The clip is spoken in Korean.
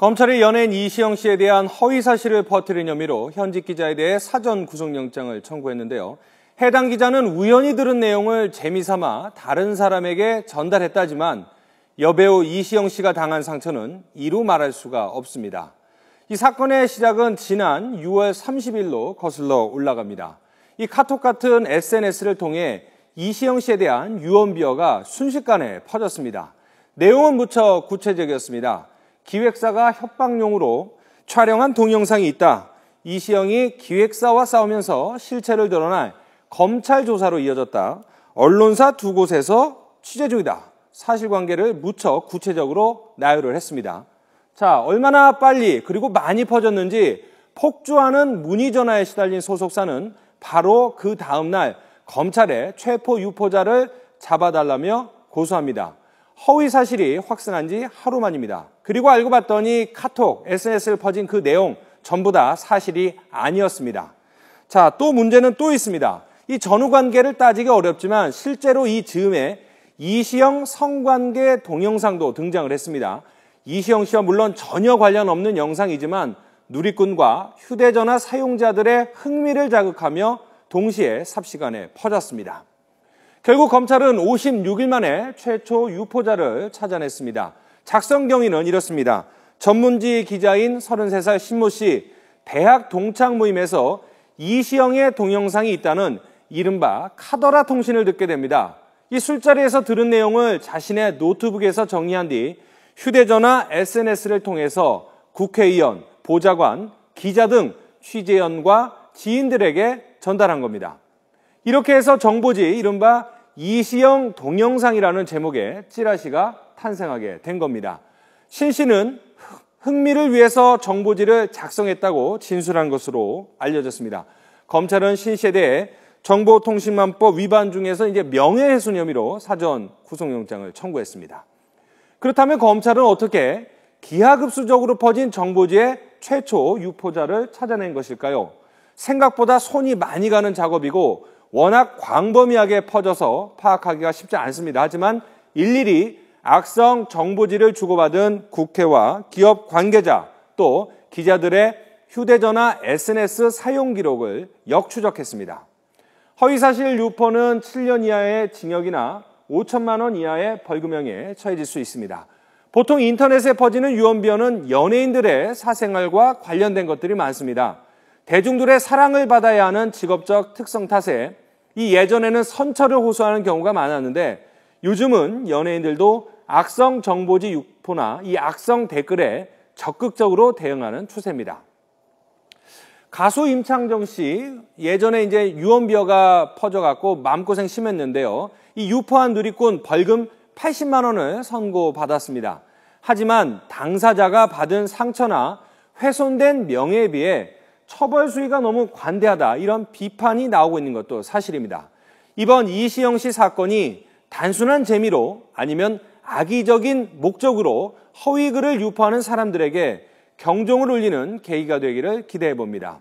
검찰이 연예인 이시영 씨에 대한 허위 사실을 퍼뜨린 혐의로 현직 기자에 대해 사전 구속영장을 청구했는데요. 해당 기자는 우연히 들은 내용을 재미삼아 다른 사람에게 전달했다지만 여배우 이시영 씨가 당한 상처는 이루 말할 수가 없습니다. 이 사건의 시작은 지난 6월 30일로 거슬러 올라갑니다. 이 카톡 같은 SNS를 통해 이시영 씨에 대한 유언비어가 순식간에 퍼졌습니다. 내용은 무척 구체적이었습니다. 기획사가 협박용으로 촬영한 동영상이 있다. 이시영이 기획사와 싸우면서 실체를 드러날 검찰 조사로 이어졌다. 언론사 두 곳에서 취재 중이다. 사실관계를 무척 구체적으로 나열을 했습니다. 자, 얼마나 빨리 그리고 많이 퍼졌는지 폭주하는 문의 전화에 시달린 소속사는 바로 그 다음 날 검찰에 체포 유포자를 잡아달라며 고소합니다. 허위 사실이 확산한 지 하루 만입니다. 그리고 알고 봤더니 카톡, SNS를 퍼진 그 내용 전부 다 사실이 아니었습니다. 자, 또 문제는 또 있습니다. 이 전후 관계를 따지기 어렵지만 실제로 이 즈음에 이시영 성관계 동영상도 등장을 했습니다. 이시영 씨와 물론 전혀 관련 없는 영상이지만 누리꾼과 휴대전화 사용자들의 흥미를 자극하며 동시에 삽시간에 퍼졌습니다. 결국 검찰은 56일 만에 최초 유포자를 찾아냈습니다. 작성 경위는 이렇습니다. 전문지 기자인 33살 신모 씨, 대학 동창 모임에서 이시영의 동영상이 있다는 이른바 카더라 통신을 듣게 됩니다. 이 술자리에서 들은 내용을 자신의 노트북에서 정리한 뒤 휴대전화, SNS를 통해서 국회의원, 보좌관, 기자 등 취재원과 지인들에게 전달한 겁니다. 이렇게 해서 정보지 이른바 이시영 동영상이라는 제목의 찌라시가 탄생하게 된 겁니다. 신 씨는 흥미를 위해서 정보지를 작성했다고 진술한 것으로 알려졌습니다. 검찰은 신 씨에 대해 정보통신망법 위반 중에서 명예훼손 혐의로 사전 구속영장을 청구했습니다. 그렇다면 검찰은 어떻게 기하급수적으로 퍼진 정보지의 최초 유포자를 찾아낸 것일까요? 생각보다 손이 많이 가는 작업이고 워낙 광범위하게 퍼져서 파악하기가 쉽지 않습니다. 하지만 일일이 악성 정보지를 주고받은 국회와 기업 관계자 또 기자들의 휴대전화, SNS 사용 기록을 역추적했습니다. 허위사실 유포는 7년 이하의 징역이나 5천만 원 이하의 벌금형에 처해질 수 있습니다. 보통 인터넷에 퍼지는 유언비어는 연예인들의 사생활과 관련된 것들이 많습니다. 대중들의 사랑을 받아야 하는 직업적 특성 탓에 이 예전에는 선처를 호소하는 경우가 많았는데 요즘은 연예인들도 악성 정보지 유포나 이 악성 댓글에 적극적으로 대응하는 추세입니다. 가수 임창정 씨 예전에 유언비어가 퍼져갖고 마음고생 심했는데요. 이 유포한 누리꾼 벌금 80만 원을 선고받았습니다. 하지만 당사자가 받은 상처나 훼손된 명예에 비해 처벌 수위가 너무 관대하다 이런 비판이 나오고 있는 것도 사실입니다. 이번 이시영 씨 사건이 단순한 재미로 아니면 악의적인 목적으로 허위 글을 유포하는 사람들에게 경종을 울리는 계기가 되기를 기대해 봅니다.